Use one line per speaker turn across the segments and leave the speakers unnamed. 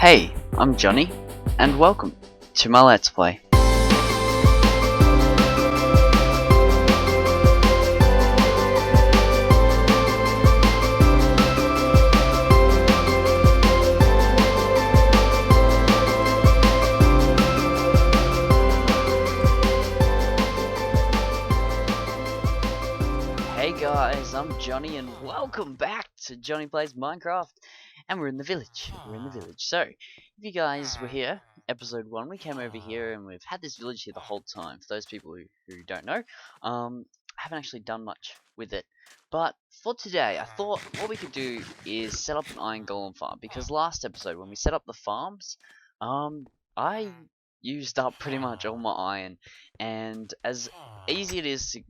Hey, I'm Jonny, and welcome to my Let's Play. Hey guys, I'm Jonny, and welcome back to Jonny Plays Minecraft. And we're in the village. So, if you guys were here, episode 1, we came over here and we've had this village here the whole time. For those people who don't know, I haven't actually done much with it. But for today, I thought what we could do is set up an iron golem farm. Because last episode, when we set up the farms, I used up pretty much all my iron. And as easy it is to,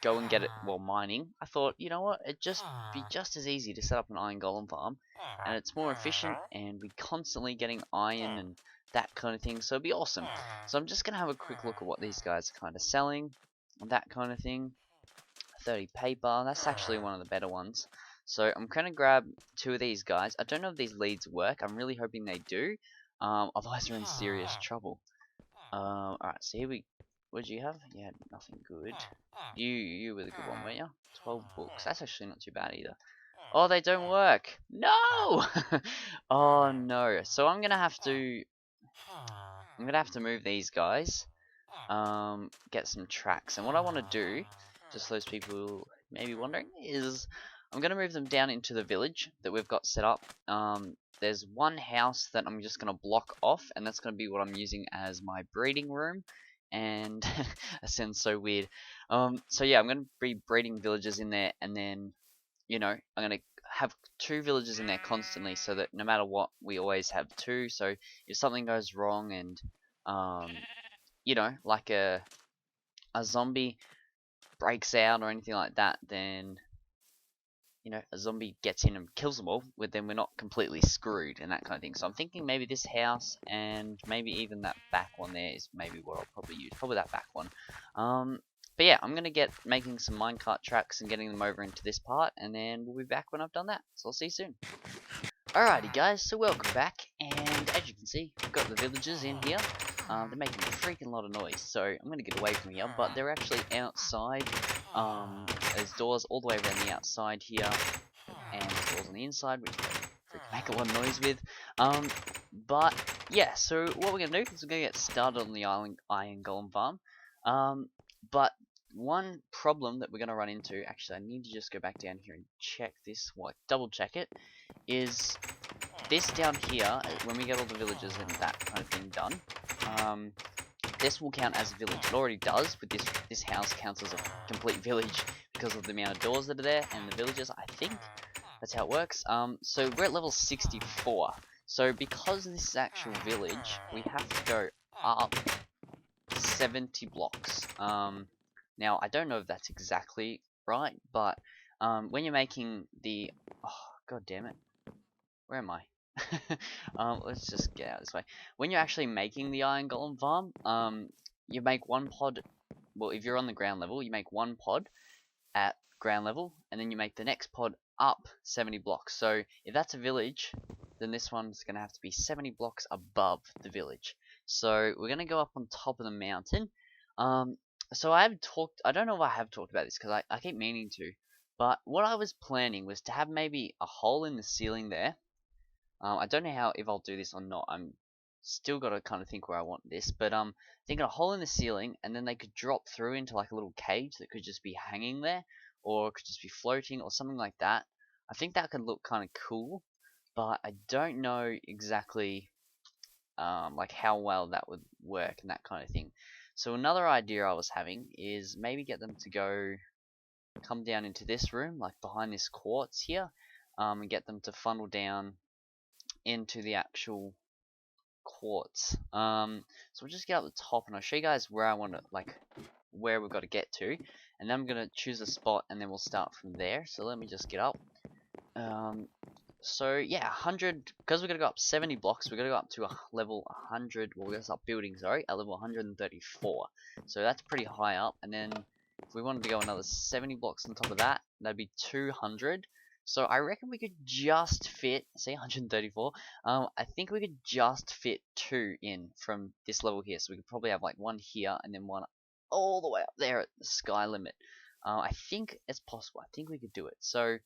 go and get it while mining, I thought, you know what, it'd just be just as easy to set up an iron golem farm, and it's more efficient, and we're constantly getting iron and that kind of thing, so it'd be awesome. So I'm just gonna have a quick look at what these guys are kind of selling, and that kind of thing. 30 paper, that's actually one of the better ones. So I'm gonna grab 2 of these guys. I don't know if these leads work. I'm really hoping they do. Otherwise we're in serious trouble. Alright, so here we... What did you have? You had nothing good. You were the good one, weren't you? 12 books. That's actually not too bad either. Oh, they don't work. No! Oh no. So I'm gonna have to move these guys. Get some tracks. And what I want to do, just those people may be wondering, is I'm gonna move them down into the village that we've got set up. There's one house that I'm just gonna block off, and that's gonna be what I'm using as my breeding room. And that sounds so weird. So yeah, I'm gonna be breeding villagers in there, and then, I'm gonna have 2 villagers in there constantly, so that no matter what, we always have 2. So if something goes wrong, and like a zombie breaks out or anything like that, then a zombie gets in and kills them all, then we're not completely screwed and that kind of thing. So I'm thinking maybe this house and maybe even that back one there is maybe what I'll probably use. Probably that back one. But yeah, I'm going to get making some minecart tracks and getting them over into this part, and then we'll be back when I've done that. So I'll see you soon. Alrighty guys, so welcome back, and as you can see, we've got the villagers in here. They're making a freaking lot of noise, so I'm going to get away from here, but they're actually outside. There's doors all the way around the outside here, and doors on the inside, which they make a lot of noise with. But yeah, so what we're going to do is we're going to get started on the iron golem farm. But one problem that we're going to run into, actually I need to just go back down here and check this, double check it, is this down here, when we get all the villagers and that kind of thing done, this will count as a village. It already does, but this house counts as a complete village because of the amount of doors that are there and the villagers, I think. That's how it works. So we're at level 64. So because this is actual village, we have to go up 70 blocks. Now, I don't know if that's exactly right, but when you're making the... Oh, god damn it. Where am I? Let's just get out this way. When you're actually making the iron golem farm, you make 1 pod. Well, if you're on the ground level, you make 1 pod at ground level, and then you make the next pod up 70 blocks. So if that's a village, then this one's gonna have to be 70 blocks above the village. So we're gonna go up on top of the mountain. So I don't know if I have talked about this because I keep meaning to, but what I was planning was to have maybe a hole in the ceiling there. I don't know if I'll do this or not. I'm still got to kind of think where I want this, but thinking a hole in the ceiling, and then they could drop through into like a little cage that could just be hanging there, or it could just be floating or something like that. I think that could look kind of cool, but I don't know exactly like how well that would work and that kind of thing. So another idea I was having is maybe get them to come down into this room, like behind this quartz here, and get them to funnel down into the actual quartz. So we'll just get up the top, and I'll show you guys where I want to, where we've got to get to, and then I'm gonna choose a spot, and then we'll start from there. So let me just get up. So yeah, 100, because we're gonna go up 70 blocks. We're gonna go up to a level 100. Well, we're gonna start building, sorry, at level 134. So that's pretty high up, and then if we wanted to go another 70 blocks on top of that, that'd be 200. So I reckon we could just fit, see 134. I think we could just fit 2 in from this level here. So we could probably have like one here and then one all the way up there at the sky limit. I think it's possible. I think we could do it. So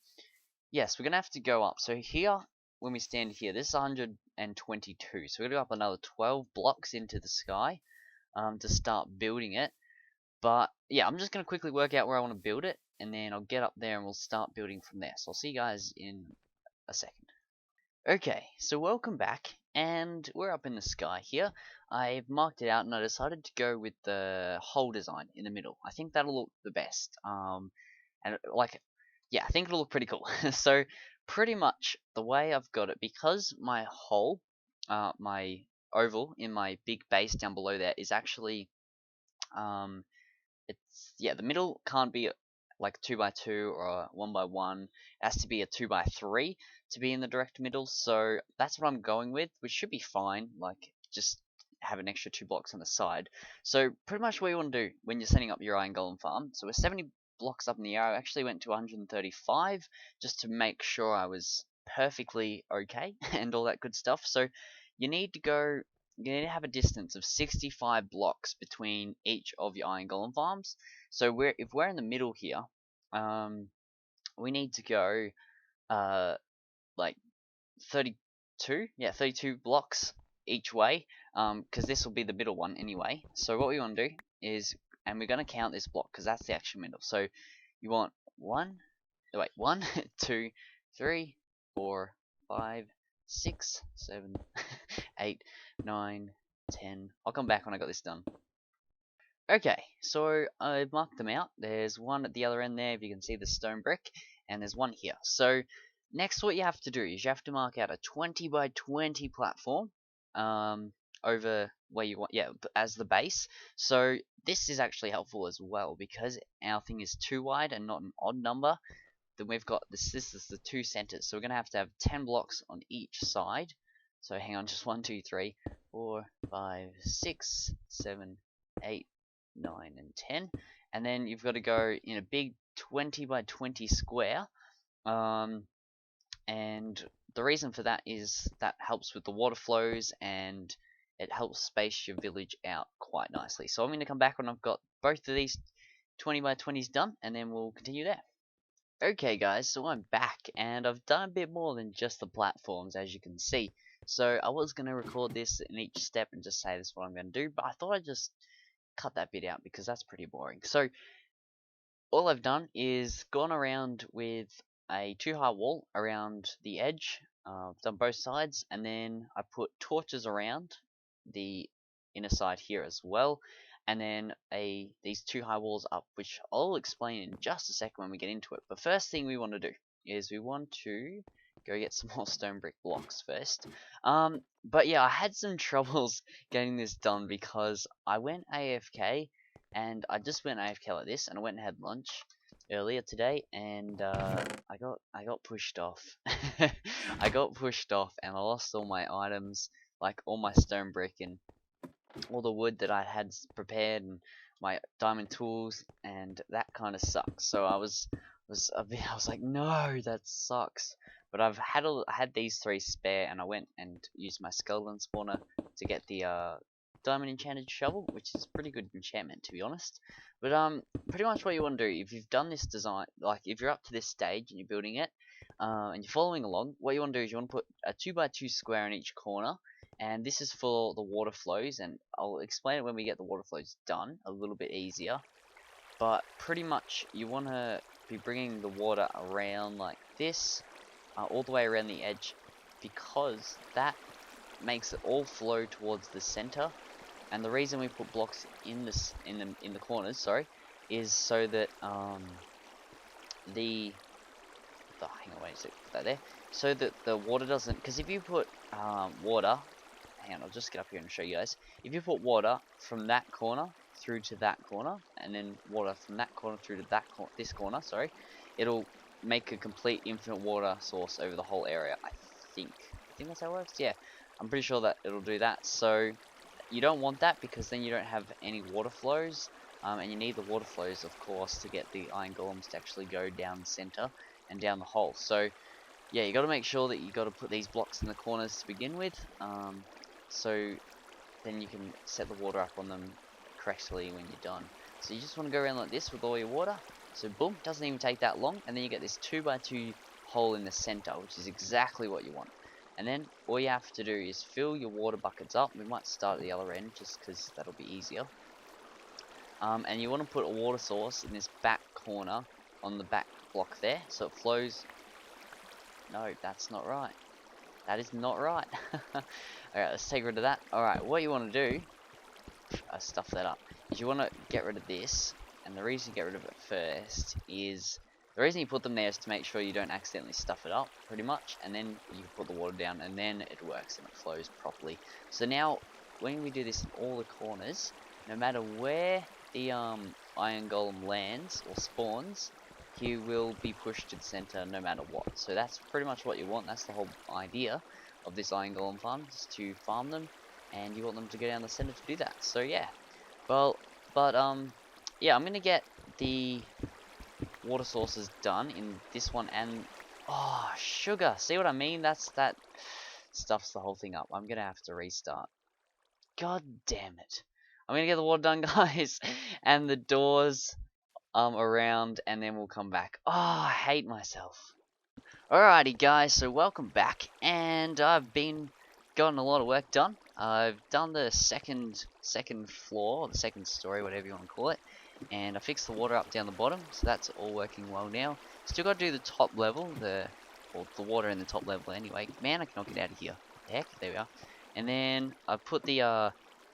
yes, we're gonna have to go up. So here, when we stand here, this is 122. So we're gonna go up another 12 blocks into the sky to start building it. But yeah, I'm just going to quickly work out where I want to build it, and then I'll get up there and we'll start building from there. So I'll see you guys in a second. Okay, so welcome back, and we're up in the sky here. I've marked it out and I decided to go with the hole design in the middle. I think that'll look the best. And like, yeah, I think it'll look pretty cool. So pretty much the way I've got it, because my hole, my oval in my big base down below there is actually it's the middle can't be like 2 by 2 or a 1 by 1. It has to be a 2 by 3 to be in the direct middle. So that's what I'm going with, which should be fine. Like just have an extra 2 blocks on the side. So pretty much what you want to do when you're setting up your iron golem farm. So we're 70 blocks up in the air. I actually went to 135 just to make sure I was perfectly okay and all that good stuff. So you need to go you need to have a distance of 65 blocks between each of your iron golem farms. So if we're in the middle here, we need to go like 32, 32 blocks each way, because this will be the middle one anyway. So what we want to do is, and we're going to count this block because that's the actual middle. So you want 1, 2, 3, 4, 5, 6, 7, 8, 9, 10. I'll come back when I got this done. Okay, so I've marked them out. There's one at the other end there, if you can see the stone brick, and there's one here. So next what you have to do is you have to mark out a 20 by 20 platform over where you want, as the base. So this is actually helpful as well because our thing is too wide and not an odd number. Then we've got this is the 2 centers. So we're going to have 10 blocks on each side. So hang on, just 1, 2, 3, 4, 5, 6, 7, 8, 9, and 10. And then you've got to go in a big 20 by 20 square. And the reason for that is that helps with the water flows and it helps space your village out quite nicely. So I'm going to come back when I've got both of these 20 by 20s done, and then we'll continue there. Okay guys, so I'm back and I've done a bit more than just the platforms, as you can see. So I was going to record this in each step and just say this is what I'm going to do, but I thought I'd just cut that bit out because that's pretty boring. So all I've done is gone around with a 2-high wall around the edge. I've done both sides, and then I put torches around the inner side here as well, and then these 2 high walls up, which I'll explain in just a second when we get into it. But first thing we want to do is we want to go get some more stone brick blocks first. But yeah, I had some troubles getting this done because I went AFK, and I just went AFK like this, and I went and had lunch earlier today, and I got pushed off. I got pushed off, and I lost all my items, like all my stone brick and all the wood that I had prepared, and my diamond tools, and that kind of sucks. So I was like, no, that sucks. But I had these 3 spare, and I went and used my skeleton spawner to get the diamond enchanted shovel, which is pretty good enchantment, to be honest. But pretty much what you want to do, if you've done this design, like if you're up to this stage and you're building it, and you're following along, what you want to do is you want to put a 2 by 2 square in each corner. And this is for the water flows, and I'll explain it when we get the water flows done, a little bit easier. But pretty much you want to be bringing the water around like this, all the way around the edge, because that makes it all flow towards the center. And the reason we put blocks in the corners, sorry, is so that hang on, wait a sec, put that there, so that the water doesn't, because if you put water, hang on, I'll just get up here and show you guys. If you put water from that corner through to that corner, and then water from that corner through to this corner, sorry, it'll make a complete infinite water source over the whole area. I think that's how it works. Yeah, I'm pretty sure that it'll do that. So you don't want that, because then you don't have any water flows, and you need the water flows, of course, to get the iron golems to actually go down the center and down the hole. So yeah, you got to make sure that you got to put these blocks in the corners to begin with, so then you can set the water up on them correctly when you're done. So you just want to go around like this with all your water. So boom, doesn't even take that long, and then you get this 2x2 hole in the center, which is exactly what you want. And then all you have to do is fill your water buckets up. We might start at the other end just because that'll be easier. And you want to put a water source in this back corner on the back block there, so it flows. No, that's not right. That is not right. Alright, let's take rid of that. Alright, what you want to do, I stuff that up, is you want to get rid of this. And the reason you get rid of it first is, the reason you put them there is to make sure you don't accidentally stuff it up, pretty much. And then you put the water down, and then it works and it flows properly. So now, when we do this in all the corners, no matter where the iron golem lands or spawns, he will be pushed to the center no matter what. So that's pretty much what you want. That's the whole idea of this iron golem farm, is to farm them, and you want them to go down the center to do that. So yeah, well, but yeah, I'm gonna get the water sources done in this one, and oh, sugar, see what I mean? That stuffs the whole thing up. I'm gonna have to restart. God damn it. I'm gonna get the water done, guys, and the doors around, and then we'll come back. Oh, I hate myself. Alrighty, guys, so welcome back, and I've gotten a lot of work done. I've done the second floor, or the second story, whatever you want to call it, and I fixed the water up down the bottom, so that's all working well now. Still got to do the top level, the water in the top level anyway. Man, I cannot get out of here. Heck, there we are. And then I put the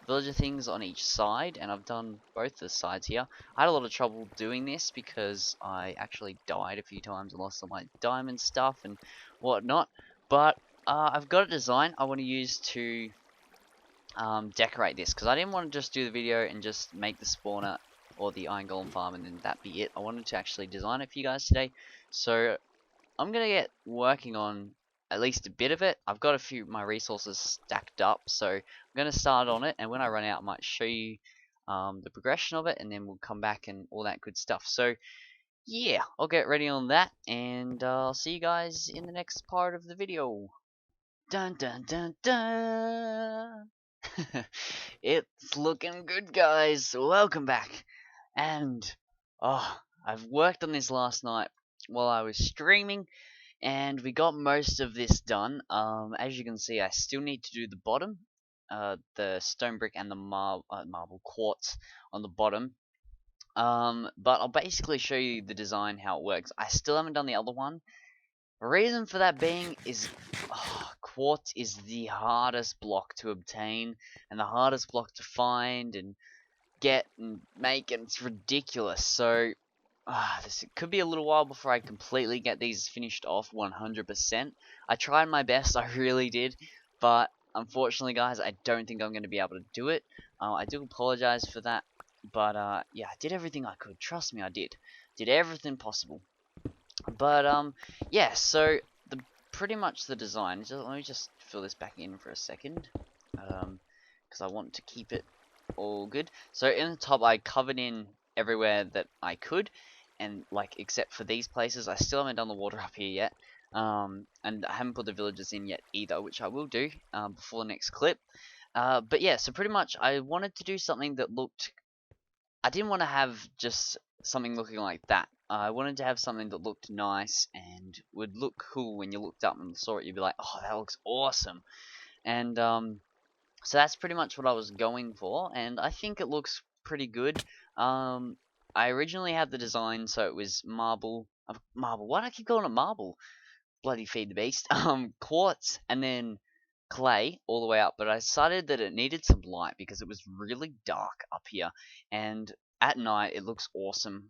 villager things on each side, and I've done both the sides here. I had a lot of trouble doing this because I actually died a few times and lost all my diamond stuff and whatnot, but I've got a design I want to use to decorate this, because I didn't want to just do the video and just make the spawner or the iron golem farm and then that be it. I wanted to actually design it for you guys today, so I'm gonna get working on at least a bit of it. I've got my resources stacked up, so I'm gonna start on it, and when I run out I might show you the progression of it, and then we'll come back and all that good stuff. So yeah, I'll get ready on that, and I'll see you guys in the next part of the video. Dun dun dun dun. It's looking good, guys. Welcome back. And I've worked on this last night while I was streaming, and we got most of this done. As you can see, I still need to do the bottom, the stone brick and the marble quartz on the bottom. But I'll basically show you the design, how it works. I still haven't done the other one. The reason for that being is quartz is the hardest block to obtain and the hardest block to find and get and make, and it's ridiculous. So this could be a little while before I completely get these finished off 100%. I tried my best, I really did, but unfortunately, guys, I don't think I'm going to be able to do it. I do apologize for that, but yeah, I did everything I could. Trust me, I did everything possible. But yeah, so pretty much the design. So let me just fill this back in for a second, because I want to keep it all good. So in the top, I covered in everywhere that I could, and like except for these places, I still haven't done the water up here yet. And I haven't put the villagers in yet either, which I will do before the next clip. But yeah, so pretty much I wanted to do something that looked. I didn't want to have just something looking like that. I wanted to have something that looked nice and would look cool when you looked up and saw it. You'd be like, oh, that looks awesome. And so that's pretty much what I was going for, and I think it looks pretty good. I originally had the design so it was marble. Why do I keep calling it marble? Bloody feed the beast. Quartz and then clay all the way up, but I decided that it needed some light because it was really dark up here, and at night it looks awesome.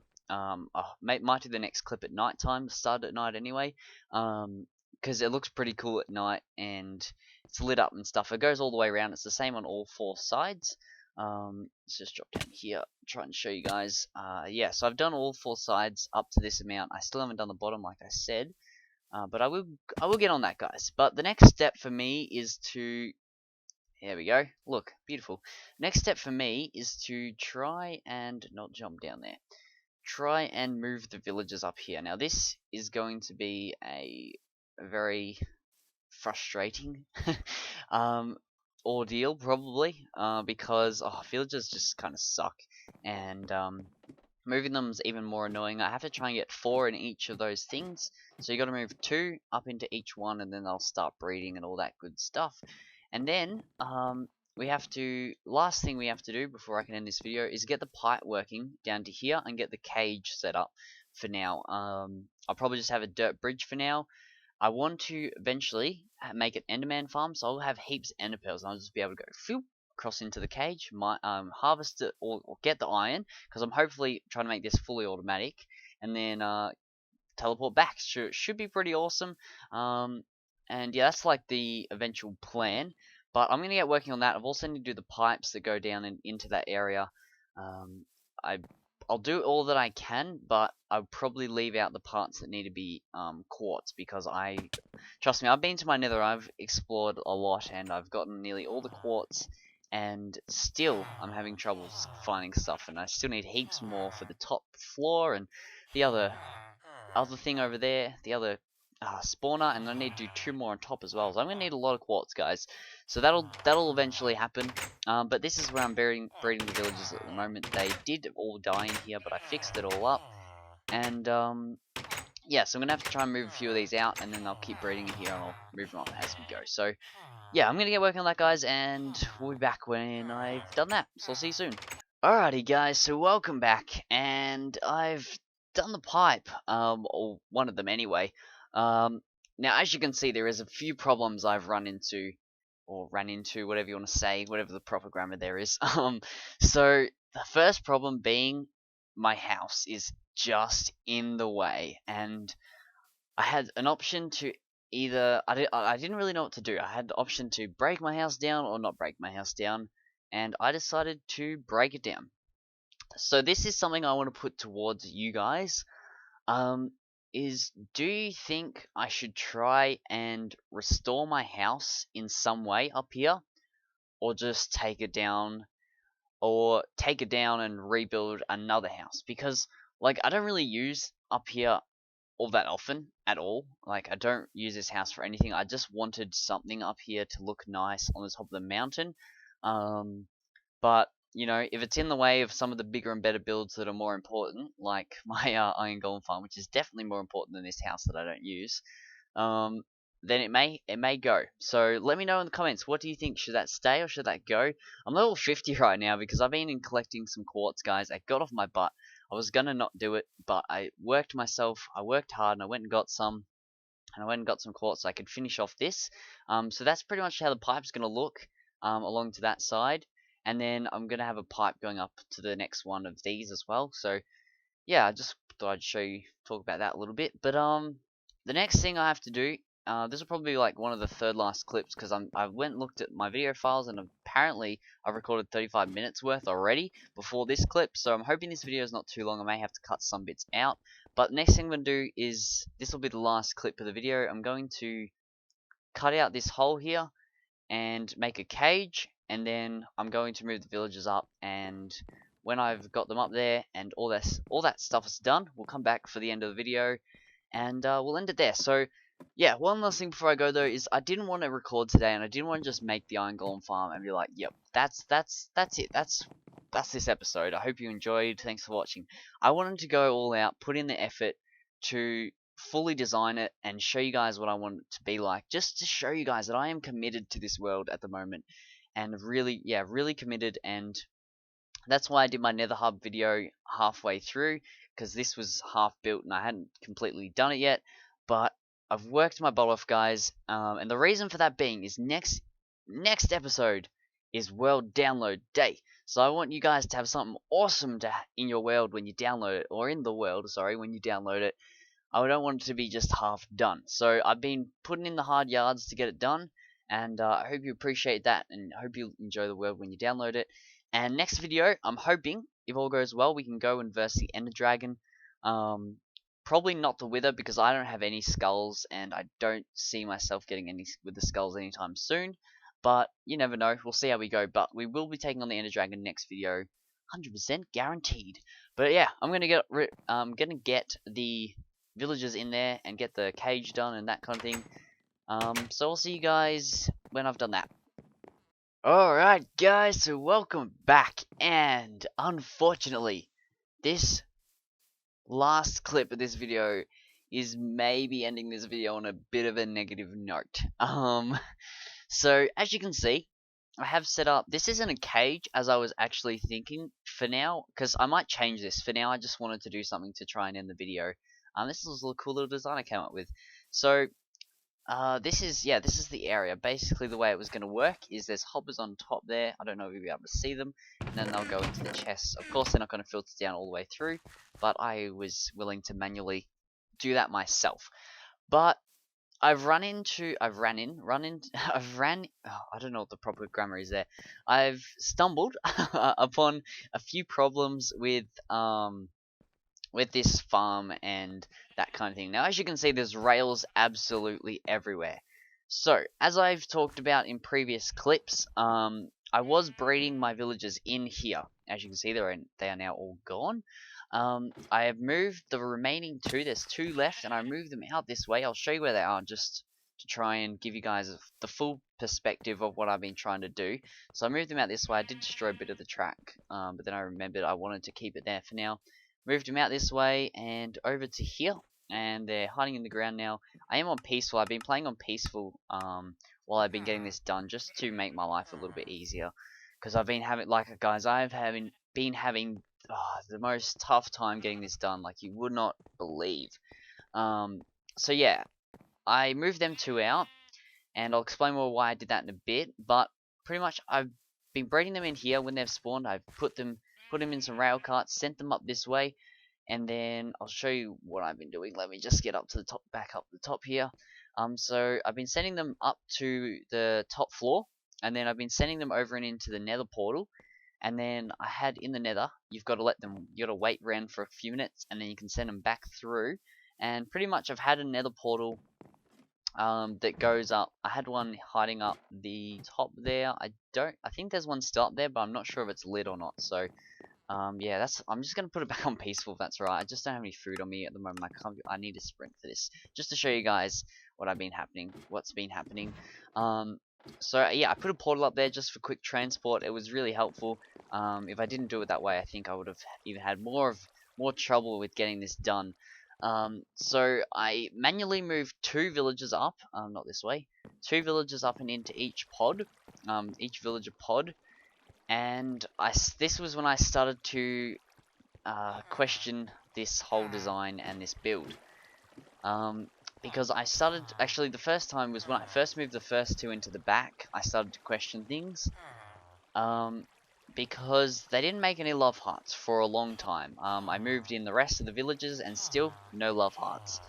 Might do the next clip at night time, start at night anyway, because it looks pretty cool at night and it's lit up and stuff. It goes all the way around. It's the same on all four sides. Let's just drop down here, try and show you guys. Yeah, so I've done all four sides up to this amount. I still haven't done the bottom, like I said. But I will get on that, guys. But the next step for me is to, here we go, look, beautiful. Next step for me is to try and not jump down there. try and move the villagers up here. Now this is going to be a very frustrating um, ordeal probably because villagers just kind of suck, and moving them is even more annoying. I have to try and get 4 in each of those things, so you got to move 2 up into each one, and then they'll start breeding and all that good stuff. And then we have to, last thing we have to do before I can end this video is get the pipe working down to here and get the cage set up for now. I'll probably just have a dirt bridge for now. I want to eventually make an Enderman farm, so I'll have heaps of Ender pearls, and I'll just be able to go phew, cross into the cage, harvest it or get the iron, because I'm hopefully trying to make this fully automatic, and then teleport back. Should be pretty awesome. And yeah, that's like the eventual plan. But I'm gonna get working on that. I've also need to do the pipes that go down and into that area. Um, I I'll do all that I can, but I'll probably leave out the parts that need to be quartz, because trust me, I've been to my nether, I've explored a lot, and I've gotten nearly all the quartz, and still I'm having trouble finding stuff, and I still need heaps more for the top floor and the other thing over there, the other spawner, and I need to do 2 more on top as well. So I'm gonna need a lot of quartz, guys. So that'll eventually happen. But this is where I'm breeding the villagers at the moment. They did all die in here, but I fixed it all up. And yeah, so I'm gonna have to try and move a few of these out, and then I'll keep breeding in here, and I'll move them up as we go. So yeah, I'm gonna get working on that, guys, and we'll be back when I've done that. So I'll see you soon. Alrighty, guys, so welcome back, and I've done the pipe, or one of them anyway. Now, as you can see, there is a few problems I've run into, or ran into, whatever you want to say, whatever the proper grammar there is. So the first problem being my house is just in the way, and I had an option to either, I didn't really know what to do. I had the option to break my house down or not break my house down, and I decided to break it down. So this is something I want to put towards you guys. Is do you think I should try and restore my house in some way up here, or just take it down, and rebuild another house? Because like I don't really use up here all that often at all. Like I don't use this house for anything. I just wanted something up here to look nice on the top of the mountain. But you know, if it's in the way of some of the bigger and better builds that are more important, like my Iron Golem farm, which is definitely more important than this house that I don't use, then it may go. So let me know in the comments. What do you think? Should that stay or should that go? I'm level 50 right now because I've been in collecting some quartz, guys. I got off my butt. I was gonna not do it, but I worked hard, and I went and got some. And I went and got some quartz so I could finish off this. So that's pretty much how the pipe's gonna look along to that side. And then I'm gonna have a pipe going up to the next one of these as well. So yeah, I just thought I'd talk about that a little bit. But the next thing I have to do, this will probably be like one of the third last clips, because I went and looked at my video files, and apparently I've recorded 35 minutes worth already before this clip. So I'm hoping this video is not too long. I may have to cut some bits out. But the next thing I'm gonna do is, this will be the last clip of the video. I'm going to cut out this hole here and make a cage, and then I'm going to move the villagers up, and when I've got them up there and all that stuff is done, we'll come back for the end of the video, and we'll end it there. So yeah, one last thing before I go though is I didn't want to record today, and I didn't want to just make the Iron Golem farm and be like, yep, that's it, that's this episode. I hope you enjoyed. Thanks for watching. I wanted to go all out, put in the effort to fully design it and show you guys what I want it to be like, just to show you guys that I am committed to this world at the moment, and really, yeah, really committed. And that's why I did my Nether Hub video halfway through, because this was half built and I hadn't completely done it yet. But I've worked my butt off, guys, and the reason for that being is next episode is World Download Day. So I want you guys to have something awesome in your world when you download it, or in the world, sorry, when you download it. I don't want it to be just half done. So I've been putting in the hard yards to get it done, and I hope you appreciate that, and I hope you enjoy the world when you download it. And next video, I'm hoping, if all goes well, we can go and verse the Ender Dragon. Probably not the Wither, because I don't have any skulls, and I don't see myself getting any with the skulls anytime soon. But you never know. We'll see how we go. But we will be taking on the Ender Dragon next video, 100% guaranteed. But yeah, I'm gonna get the villagers in there and get the cage done and that kind of thing. So I'll see you guys when I've done that. Alright guys, so welcome back, and unfortunately, this last clip of this video is maybe ending this video on a bit of a negative note. So as you can see, I have set up, this isn't a cage as I was actually thinking for now, because I might change this. For now I just wanted to do something to try and end the video. This is a cool little design I came up with. So this is the area. Basically, the way it was going to work is there's hoppers on top there. I don't know if you'll be able to see them. And then they'll go into the chests. Of course, they're not going to filter down all the way through, but I was willing to manually do that myself. But I don't know what the proper grammar is there. I've stumbled upon a few problems with this farm and that kind of thing. Now, as you can see, there's rails absolutely everywhere. So, as I've talked about in previous clips, I was breeding my villagers in here. As you can see, they are now all gone. I have moved the remaining two. There's two left, and I moved them out this way. I'll show you where they are just to try and give you guys the full perspective of what I've been trying to do. So I moved them out this way. I did destroy a bit of the track, but then I remembered I wanted to keep it there for now. Moved them out this way and over to here, and they're hiding in the ground now. I am on peaceful. I've been playing on peaceful while I've been getting this done, just to make my life a little bit easier. Because I've been having, been having the most tough time getting this done, like you would not believe. So yeah, I moved them two out, and I'll explain more why I did that in a bit. But pretty much, I've been breeding them in here when they've spawned. I've put them in some rail carts, sent them up this way, and then I'll show you what I've been doing. Let me just get up to the top, back up the top here. So I've been sending them up to the top floor, and then I've been sending them over and into the nether portal, and then I had in the nether, you got to wait around for a few minutes, and then you can send them back through, and pretty much I've had a nether portal that goes up. I had one hiding up the top there. I think there's one still up there, but I'm not sure if it's lit or not. So yeah, I'm just gonna put it back on peaceful if that's alright. I just don't have any food on me at the moment. I need to sprint for this, just to show you guys what's been happening. So yeah, I put a portal up there just for quick transport. It was really helpful. If I didn't do it that way, I think I would have even had more trouble with getting this done. So I manually moved two villagers up, not this way, two villagers up and into each pod, each villager pod. And this was when I started to question this whole design and this build. Because I started, actually the first time was when I first moved the first two into the back, I started to question things. Because they didn't make any love hearts for a long time. I moved in the rest of the villages and still no love hearts.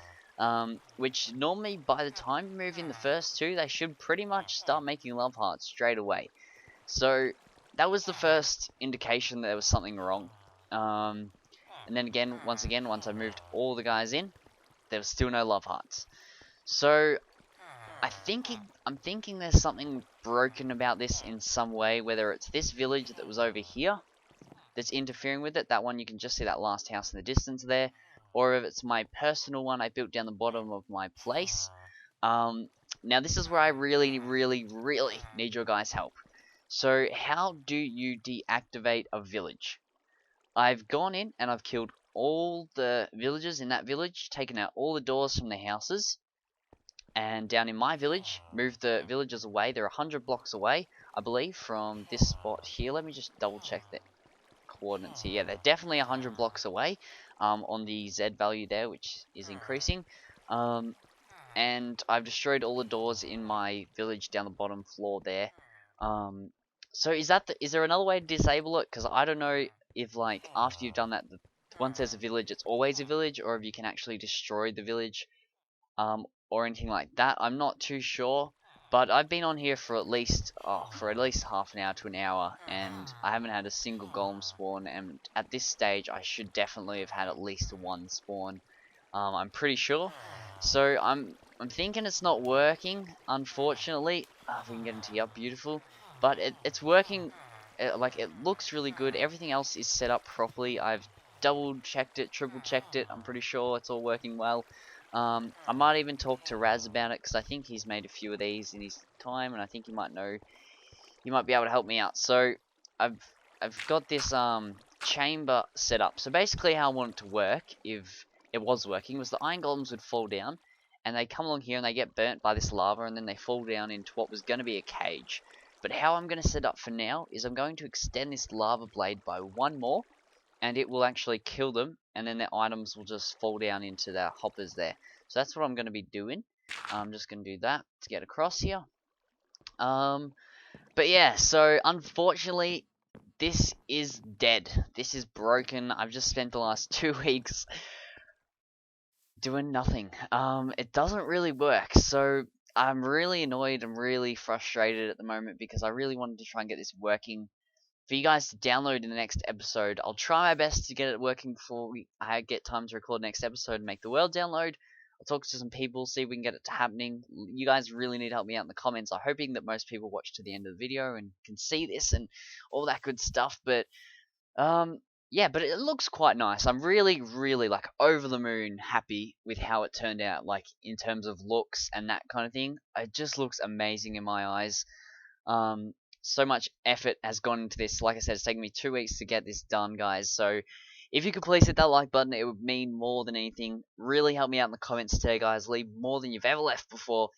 Which normally by the time you move in the first two, they should pretty much start making love hearts straight away. So that was the first indication that there was something wrong. And then again, once I moved all the guys in, there was still no love hearts. So I'm thinking there's something broken about this in some way, whether it's this village that was over here that's interfering with it, that one you can just see that last house in the distance there, or if it's my personal one I built down the bottom of my place. Now this is where I really need your guys' help. So how do you deactivate a village? I've gone in and I've killed all the villagers in that village, taken out all the doors from the houses, and down in my village, moved the villagers away. They're 100 blocks away, I believe, from this spot here. Let me just double check the coordinates here. Yeah, they're definitely 100 blocks away on the Z value there, which is increasing. And I've destroyed all the doors in my village down the bottom floor there. So is there another way to disable it? Because I don't know if, like, after you've done that, once there's a village, it's always a village, or if you can actually destroy the village, or anything like that. I'm not too sure, but I've been on here for at least half an hour to an hour, and I haven't had a single golem spawn. And at this stage, I should definitely have had at least one spawn. I'm pretty sure. So I'm thinking it's not working, unfortunately. If we can get into here, beautiful. But it's working like it looks really good. Everything else is set up properly. I've double checked it, triple checked it. I'm pretty sure it's all working well. I might even talk to Raz about it because I think he's made a few of these in his time, and I think he might know. He might be able to help me out. So I've got this chamber set up. So basically, how I want it to work, if it was working, was the iron golems would fall down, and they come along here and they get burnt by this lava, and then they fall down into what was going to be a cage. But how I'm going to set up for now is I'm going to extend this lava blade by one more, and it will actually kill them, and then their items will just fall down into their hoppers there. So that's what I'm going to be doing. I'm just going to do that to get across here. But yeah, so unfortunately, this is dead. This is broken. I've just spent the last 2 weeks doing nothing. It doesn't really work, so I'm really annoyed. I'm really frustrated at the moment because I really wanted to try and get this working for you guys to download in the next episode. I'll try my best to get it working before I get time to record next episode and make the world download. I'll talk to some people, see if we can get it happening. You guys really need to help me out in the comments. I'm hoping that most people watch to the end of the video and can see this and all that good stuff. But yeah, but it looks quite nice. I'm really, really like over the moon happy with how it turned out, like in terms of looks and that kind of thing. It just looks amazing in my eyes. So much effort has gone into this. Like I said, it's taken me 2 weeks to get this done, guys. So if you could please hit that like button, it would mean more than anything. Really help me out in the comments today, guys. Leave more than you've ever left before.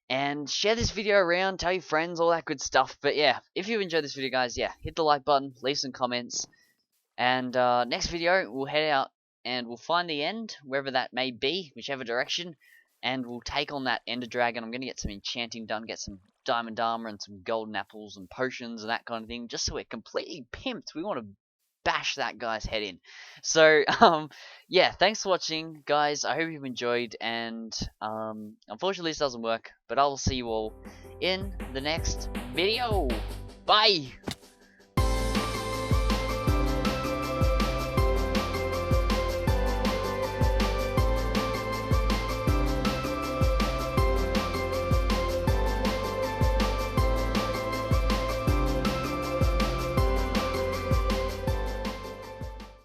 And share this video around, tell your friends, all that good stuff. But yeah, if you enjoyed this video, guys, yeah, hit the like button, leave some comments. And next video, we'll head out and we'll find the end, wherever that may be, whichever direction. And we'll take on that Ender Dragon. I'm going to get some enchanting done, get some diamond armor and some golden apples and potions and that kind of thing, just so we're completely pimped. We want to bash that guy's head in. So, yeah, thanks for watching, guys. I hope you've enjoyed, and unfortunately this doesn't work, but I will see you all in the next video. Bye!